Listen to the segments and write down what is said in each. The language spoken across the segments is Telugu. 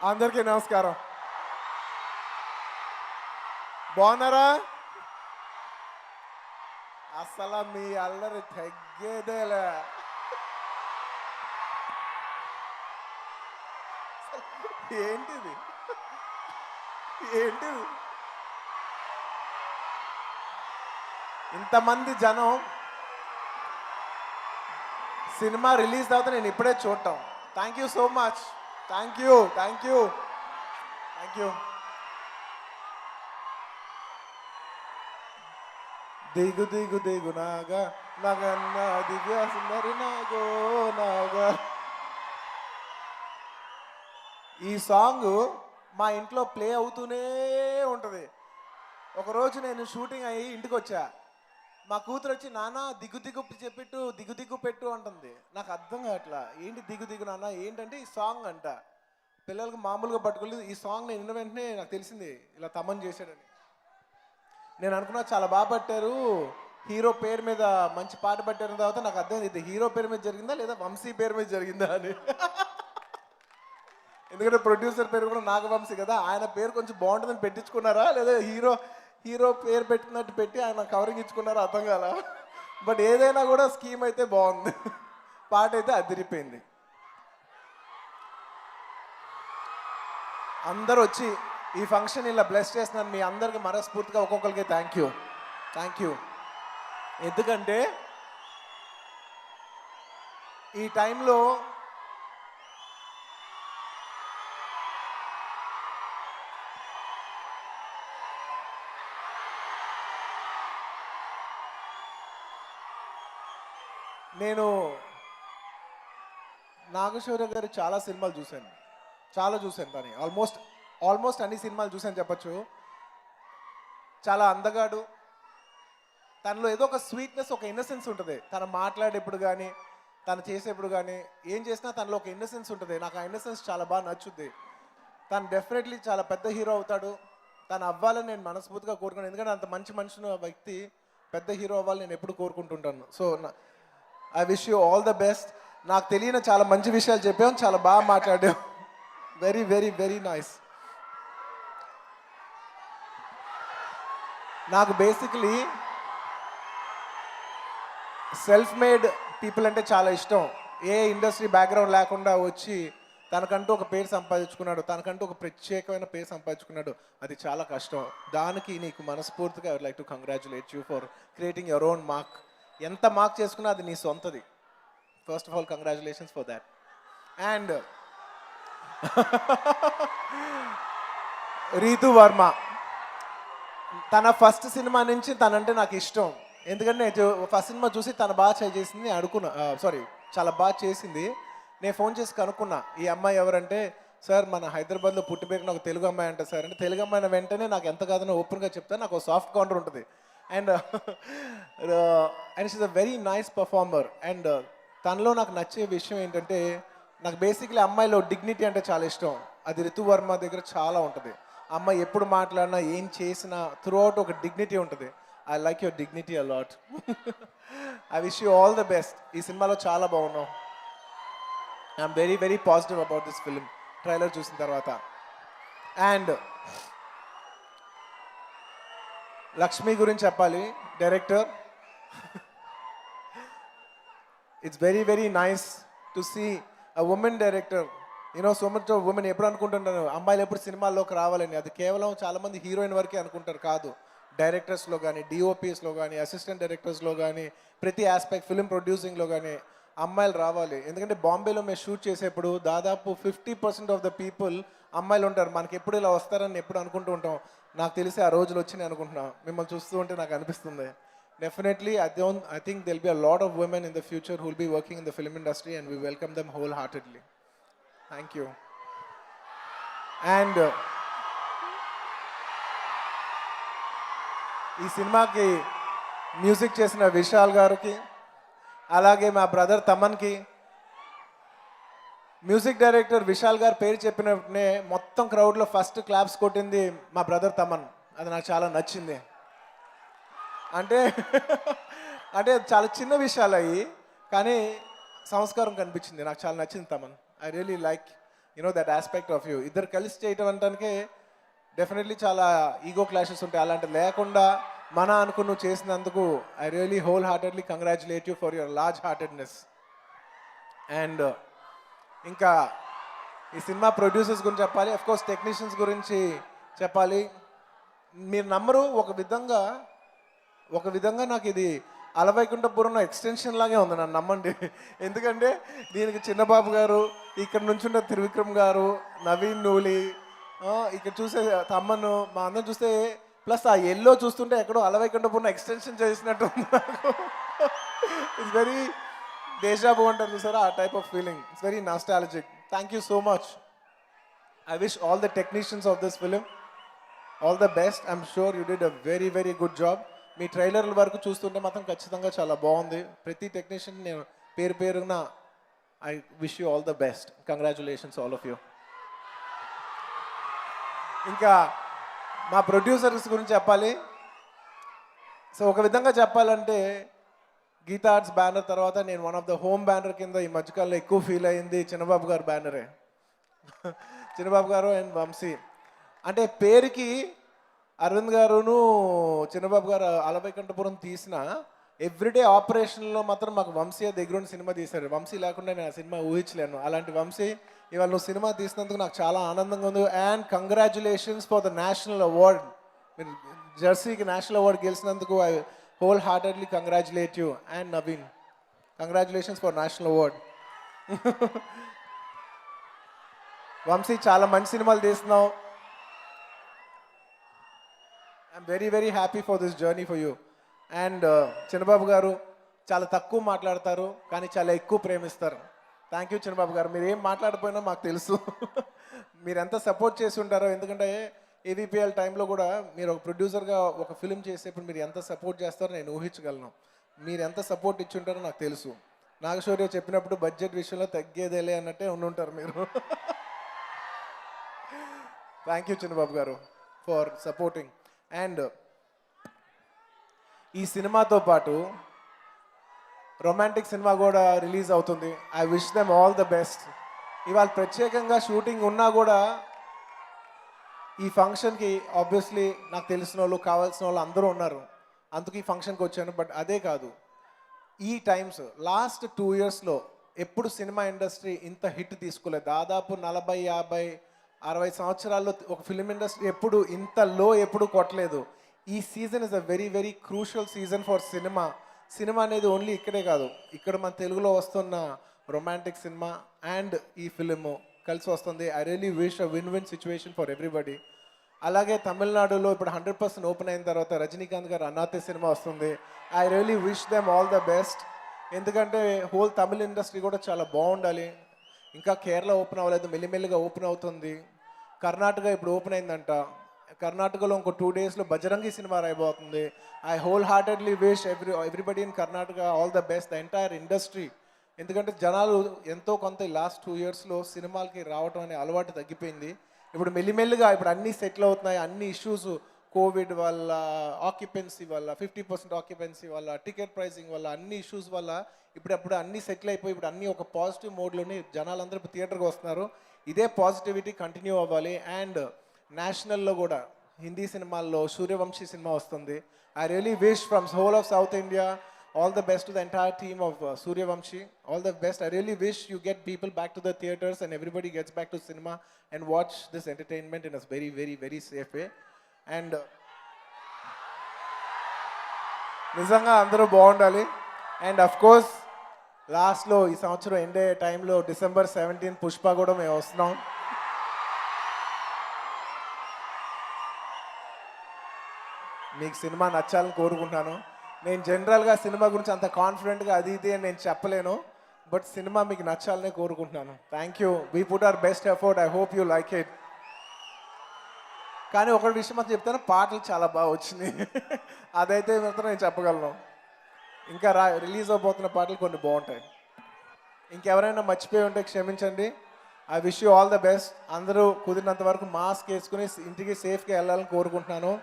అందరికీ నమస్కారం. బాగున్నారా? అసలు మీ అల్లరి తగ్గేదేలే. ఏంటిది ఏంటిది ఇంతమంది జనం సినిమా రిలీజ్ తర్వాత నేను ఇప్పుడే చూడటం. Thank you so much. Thank you thank you thank you. దిగు దిగు దిగు నాగా నగన్న దివ్య సుందరి నాగో నాగా. ఈ సాంగ్ మా ఇంట్లో ప్లే అవుతూనే ఉంటుంది. ఒకరోజు నేను షూటింగ్ అయ్యి ఇంటికి వచ్చా. మా కూతురు వచ్చి నాన్న దిగు దిగు చెప్పిట్టు దిగు దిగు పెట్టు అంటుంది. నాకు అర్థం కావట్లా, ఏంటి దిగు దిగు నాన్న ఏంటంటే ఈ సాంగ్ అంట. పిల్లలకు మామూలుగా పట్టుకోలేదు. ఈ సాంగ్ నేను విన్న వెంటనే నాకు తెలిసింది ఇలా తమన్ చేశాడని. నేను అనుకున్నా చాలా బాగా పట్టారు, హీరో పేరు మీద మంచి పాట పట్టారు. తర్వాత నాకు అర్థం ఇది హీరో పేరు మీద జరిగిందా లేదా వంశీ పేరు మీద జరిగిందా అని. ఎందుకంటే ప్రొడ్యూసర్ పేరు కూడా నాగవంశీ కదా, ఆయన పేరు కొంచెం బాగుంటుందని పెట్టించుకున్నారా లేదా హీరో పేరు పెట్టినట్టు పెట్టి ఆయన కవరింగ్ ఇచ్చుకున్నారా అర్థం కాల. బట్ ఏదైనా కూడా స్కీమ్ అయితే బాగుంది, పాట అయితే అదిరిపోయింది. అందరూ వచ్చి ఈ ఫంక్షన్ ఇలా బ్లెస్ చేస్తున్నాను. మీ అందరికి మనస్ఫూర్తిగా ఒక్కొక్కరికి థ్యాంక్ యూ థ్యాంక్ యూ. ఎందుకంటే ఈ టైంలో నేను నాగశౌర్య గారి చాలా సినిమాలు చూశాను కానీ ఆల్మోస్ట్ అన్ని సినిమాలు చూశాను చెప్పచ్చు. చాలా అందగాడు, తనలో ఏదో ఒక స్వీట్నెస్, ఒక ఇన్నసెన్స్ ఉంటుంది. తను మాట్లాడేప్పుడు కానీ తను చేసేప్పుడు కానీ ఏం చేసినా తనలో ఒక ఇన్నసెన్స్ ఉంటుంది. నాకు ఆ ఇన్నసెన్స్ చాలా బాగా నచ్చుద్ది. తను డెఫినెట్లీ చాలా పెద్ద హీరో అవుతాడు. తను అవ్వాలని నేను మనస్ఫూర్తిగా కోరుకున్నాను. ఎందుకంటే అంత మంచి మనిషిని వ్యక్తి పెద్ద హీరో అవ్వాలని నేను ఎప్పుడు కోరుకుంటుంటాను. So I wish you all the best. నాకు తెలియని చాలా మంచి విషయాలు చెప్పాం, చాలా బాగా మాట్లాడాం. Very very very nice. నాకు బేసికలీ సెల్ఫ్ మేడ్ పీపుల్ అంటే చాలా ఇష్టం. ఏ ఇండస్ట్రీ బ్యాక్గ్రౌండ్ లేకుండా వచ్చి తనకంటూ ఒక పేరు సంపాదించుకున్నాడు, తనకంటూ ఒక ప్రత్యేకమైన పేరు సంపాదించుకున్నాడు. అది చాలా కష్టం. దానికి నీకు మనస్ఫూర్తిగా I would like to congratulate you for creating your own mark. ఎంత మార్క్ చేసుకున్నా అది నీ సొంతది. First of all congratulations for that. And Ritu Varma, తన ఫస్ట్ సినిమా నుంచి తనంటే నాకు ఇష్టం. ఎందుకంటే నేను ఫస్ట్ సినిమా చూసి తను బాగా చేసింది చాలా బాగా చేసింది. నేను ఫోన్ చేసి కనుక్కున్నా ఈ అమ్మాయి ఎవరంటే, సార్ మన హైదరాబాద్లో పుట్టి పెరిగిన ఒక తెలుగు అమ్మాయి అంట సార్ అంటే. తెలుగు అమ్మాయిన వెంటనే నాకు ఎంత కాదని ఓపెన్గా చెప్తాను. నాకు సాఫ్ట్ కౌంటర్ ఉంటుంది. And she's a very nice performer. And తనలో నాకు నచ్చే విషయం ఏంటంటే, నాకు బేసిక్లీ అమ్మాయిలో డిగ్నిటీ అంటే చాలా ఇష్టం. అది రితు వర్మ దగ్గర చాలా ఉంటుంది. అమ్మాయి ఎప్పుడు మాట్లాడినా ఏం చేసినా త్రూఅవుట్ ఒక డిగ్నిటీ ఉంటుంది. I like your dignity a lot. I wish you all the best. ఈ సినిమాలో చాలా బాగున్నావు. I'm very very positive about this film trailer చూసిన తర్వాత. అండ్ లక్ష్మి గురించి చెప్పాలి, director. It's very very nice to see a woman director. So much of women. ఎప్పుడు అనుకుంటున్నాను అమ్మాయిలు ఎప్పుడు సినిమాల్లోకి రావాలని. అది కేవలం చాలామంది హీరోయిన్ వరకే అనుకుంటారు. కాదు, డైరెక్టర్స్లో కానీ, డిఓపిఎస్లో కానీ, అసిస్టెంట్ డైరెక్టర్స్లో కానీ, ప్రతి ఆస్పెక్ట్ ఫిల్మ్ ప్రొడ్యూసింగ్లో కానీ అమ్మాయిలు రావాలి. ఎందుకంటే బాంబేలో మేము షూట్ చేసేప్పుడు దాదాపు 50% ఆఫ్ ద పీపుల్ అమ్మాయిలు ఉంటారు. మనకి ఎప్పుడు ఇలా వస్తారని ఎప్పుడు అనుకుంటూ ఉంటాం. నాకు తెలిసి ఆ రోజులు వచ్చినాయి అనుకుంటున్నా. మిమ్మల్ని చూస్తూ ఉంటే నాకు అనిపిస్తుంది. Definitely, I think there'll be a lot of women in the future who will be working in the film industry, and we welcome them wholeheartedly. Thank you. And ఈ సినిమాకి మ్యూజిక్ చేసిన విశాల్ గారికి, అలాగే మా బ్రదర్ తమన్కి. మ్యూజిక్ డైరెక్టర్ విశాల్ గారు పేరు చెప్పినప్పుడే మొత్తం క్రౌడ్లో ఫస్ట్ క్లాప్స్ కొట్టింది మా బ్రదర్ తమన్. అది నాకు చాలా నచ్చింది. అంటే చాలా చిన్న విషయాలు అయ్యి కానీ సంస్కారం కనిపించింది. నాకు చాలా నచ్చింది Thaman. I really like you know that aspect of you. ఇద్దరు కలిసి చేయటం అంటానికే డెఫినెట్లీ చాలా ఈగో క్లాషెస్ ఉంటాయి. అలాంటివి లేకుండా మన అనుకుని నువ్వు చేసినందుకు I really whole heartedly congratulate you for your large heartedness. And ఇంకా ఈ సినిమా ప్రొడ్యూసర్స్ గురించి చెప్పాలి, అఫ్కోర్స్ టెక్నీషియన్స్ గురించి చెప్పాలి. మీరు నమ్మరు, ఒక విధంగా నాకు ఇది అలవైకుంఠపురం ఎక్స్టెన్షన్ లాగే ఉంది, నన్ను నమ్మండి. ఎందుకంటే దీనికి చిన్నబాబు గారు, ఇక్కడ నుంచి ఉన్న త్రివిక్రమ్ గారు, నవీన్ నూలి, ఇక్కడ చూసే తమ్మను, మా అందరం చూస్తే ప్లస్ ఆ ఎల్లో చూస్తుంటే ఎక్కడో అలవైకుంఠపురం ఎక్స్టెన్షన్ చేసినట్టు ఉంది నాకు. ఇట్స్ వెరీ దేశాబు అంటారు చూసారా, ఆ type of feeling. It's very nostalgic. Thank you so much. I wish all the technicians of this film all the best. I'm sure you did a very very good job. మీ ట్రైలర్ల వరకు చూస్తుంటే మాత్రం ఖచ్చితంగా చాలా బాగుంది. ప్రతి టెక్నీషియన్ నేను పేరు పేరున I wish you all the best. Congratulations all of you. ఇంకా మా ప్రొడ్యూసర్స్ గురించి చెప్పాలి. సో ఒక విధంగా చెప్పాలంటే గీతా ఆర్ట్స్ బ్యానర్ తర్వాత నేను one of the home banner కింద ఈ మధ్యకాలంలో ఎక్కువ ఫీల్ అయింది చిన్నబాబు గారు బ్యానరే. చిన్నబాబు గారు అండ్ వంశీ అంటే పేరుకి అరవింద్ గారును చిన్నబాబు గారు అలవైకుంఠపురం తీసిన ఎవ్రీడే ఆపరేషన్లో మాత్రం మాకు వంశీ దగ్గరుండి సినిమా తీశారు. వంశీ లేకుండా నేను ఆ సినిమా ఊహించలేను. అలాంటి వంశీ ఇవాళ నువ్వు సినిమా తీసినందుకు నాకు చాలా ఆనందంగా ఉంది. And congratulations for the national award. మీరు జెర్సీకి నేషనల్ అవార్డ్ గెలిచినందుకు I whole heartedly congratulate you. And Naveen, congratulations for national award. Vamsi చాలా మంచి సినిమాలు తీస్తున్నావు. I'm very very happy for this journey for you. And Chinna Babu garu చాలా తక్కువ మాట్లాడతారు కానీ చాలా ఎక్కువ ప్రేమిస్తారు. థ్యాంక్ యూ చిన్నబాబు గారు. మీరు ఏం మాట్లాడిపోయినా మాకు తెలుసు. మీరు ఎంత సపోర్ట్ చేసి ఉంటారో. ఎందుకంటే ఏవిపిఎల్ టైంలో కూడా మీరు ఒక ప్రొడ్యూసర్గా ఒక ఫిలిం చేసేప్పుడు మీరు ఎంత సపోర్ట్ చేస్తారో నేను ఊహించగలను. మీరు ఎంత సపోర్ట్ ఇచ్చి ఉంటారో నాకు తెలుసు. నాగశౌర్య చెప్పినప్పుడు బడ్జెట్ విషయంలో తగ్గేదేలే అన్నట్టే ఉండుంటారు మీరు. థ్యాంక్ యూ చిన్నబాబు గారు ఫర్ సపోర్టింగ్. అండ్ ఈ సినిమాతో పాటు రొమాంటిక్ సినిమా కూడా రిలీజ్ అవుతుంది. I wish them all the best. ఇవాళ ప్రత్యేకంగా షూటింగ్ ఉన్నా కూడా ఈ ఫంక్షన్కి ఆబ్వియస్లీ నాకు తెలిసిన వాళ్ళు కావాల్సిన వాళ్ళు అందరూ ఉన్నారు, అందుకు ఈ ఫంక్షన్కి వచ్చాను. బట్ అదే కాదు, ఈ టైమ్స్ లాస్ట్ 2 yearsలో ఎప్పుడు సినిమా ఇండస్ట్రీ ఇంత హిట్ తీసుకోలేదు. దాదాపు 40, 50, 60 సంవత్సరాల్లో ఒక ఫిలిం ఇండస్ట్రీ ఎప్పుడు ఇంత లో ఎప్పుడు కొట్టలేదు. ఈ season is a very very crucial season for cinema. Cinema అనేది ఓన్లీ ఇక్కడే కాదు, ఇక్కడ మన తెలుగులో వస్తున్న రొమాంటిక్ సినిమా అండ్ ఈ ఫిలిము కలిసి వస్తుంది. I really wish a win win situation for everybody. అలాగే తమిళనాడులో ఇప్పుడు 100% ఓపెన్ అయిన తర్వాత రజనీకాంత్ గారు అన్నాతే సినిమా వస్తుంది. I really wish them all the best. ఎందుకంటే హోల్ తమిళ ఇండస్ట్రీ కూడా చాలా బాగుండాలి. ఇంకా కేరళ ఓపెన్ అవ్వలేదు, మెల్లిమెల్లిగా ఓపెన్ అవుతుంది. కర్ణాటక ఇప్పుడు ఓపెన్ అయిందంట. కర్ణాటకలో ఇంకో 2 daysలో బజరంగి సినిమా రాయబోతుంది. I whole heartedly wish everybody in Karnataka all the best, the entire industry. ఎందుకంటే జనాలు ఎంతో కొంత లాస్ట్ 2 yearsలో సినిమాలకి రావటం అనే అలవాటు తగ్గిపోయింది. ఇప్పుడు మెల్లిమెల్లిగా ఇప్పుడు అన్నీ సెటిల్ అవుతున్నాయి. అన్ని ఇష్యూస్ కోవిడ్ వల్ల, ఆక్యుపెన్సీ వల్ల, 50% ఆక్యుపెన్సీ వల్ల, టికెట్ ప్రైసింగ్ వల్ల, అన్ని ఇష్యూస్ వల్ల ఇప్పుడు అన్నీ సెటిల్ అయిపోయి ఇప్పుడు అన్నీ ఒక పాజిటివ్ మోడ్లోనే జనాలందరూ ఇప్పుడు థియేటర్కి వస్తున్నారు. ఇదే పాజిటివిటీ కంటిన్యూ అవ్వాలి. అండ్ నేషనల్లో కూడా హిందీ సినిమాల్లో సూర్యవంశీ సినిమా వస్తుంది. I really wish from whole of south India all the best to the entire team of Suryavamshi. All the best. I really wish you get people back to the theaters and everybody gets back to cinema and watch this entertainment in a very, very, very safe way. And నిజంగా అందరూ బాగుండాలి. అండ్ అఫ్ కోర్స్ లాస్ట్లో ఈ సంవత్సరం ఎండే టైంలో December 17 పుష్ప కూడా మేము వస్తున్నాం. మీకు సినిమా నచ్చాలని కోరుకుంటున్నాను. నేను జనరల్గా సినిమా గురించి అంత కాన్ఫిడెంట్గా అది ఇది అని నేను చెప్పలేను, బట్ సినిమా మీకు నచ్చాలనే కోరుకుంటున్నాను. Thank you. We put our best effort. I hope you like it. కానీ ఒక విషయం మాత్రం చెప్తాను, పాటలు చాలా బాగా వచ్చినాయి. అదైతే మాత్రం నేను చెప్పగలను. ఇంకా రిలీజ్ అవబోతున్న పాటలు కొన్ని బాగుంటాయి. ఇంకెవరైనా మర్చిపోయి ఉంటే క్షమించండి. I wish you all the best. అందరూ కుదిరినంత వరకు మాస్క్ వేసుకుని ఇంటికి సేఫ్గా వెళ్ళాలని కోరుకుంటున్నాను.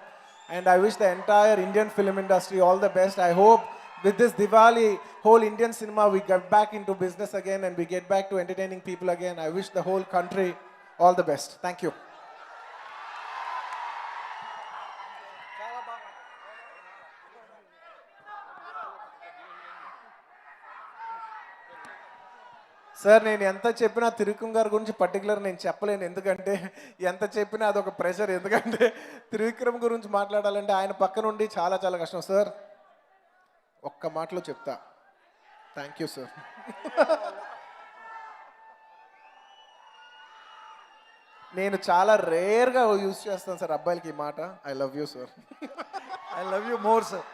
And I wish the entire Indian film industry all the best. I hope with this Diwali, whole Indian cinema, we get back into business again and we get back to entertaining people again. I wish the whole country all the best. Thank you. Sir నేను ఎంత చెప్పినా త్రివిక్రమ్ గారి గురించి పర్టికులర్ నేను చెప్పలేను, ఎందుకంటే ఎంత చెప్పినా అదొక ప్రెషర్. ఎందుకంటే త్రివిక్రమ్ గురించి మాట్లాడాలంటే ఆయన పక్క నుండి చాలా చాలా కష్టం. సార్ ఒక్క మాటలో చెప్తా, థ్యాంక్ యూ సార్. నేను చాలా రేర్గా యూజ్ చేస్తాను సార్ అబ్బాయిలకి ఈ మాట. I love you sir. I love you more sir.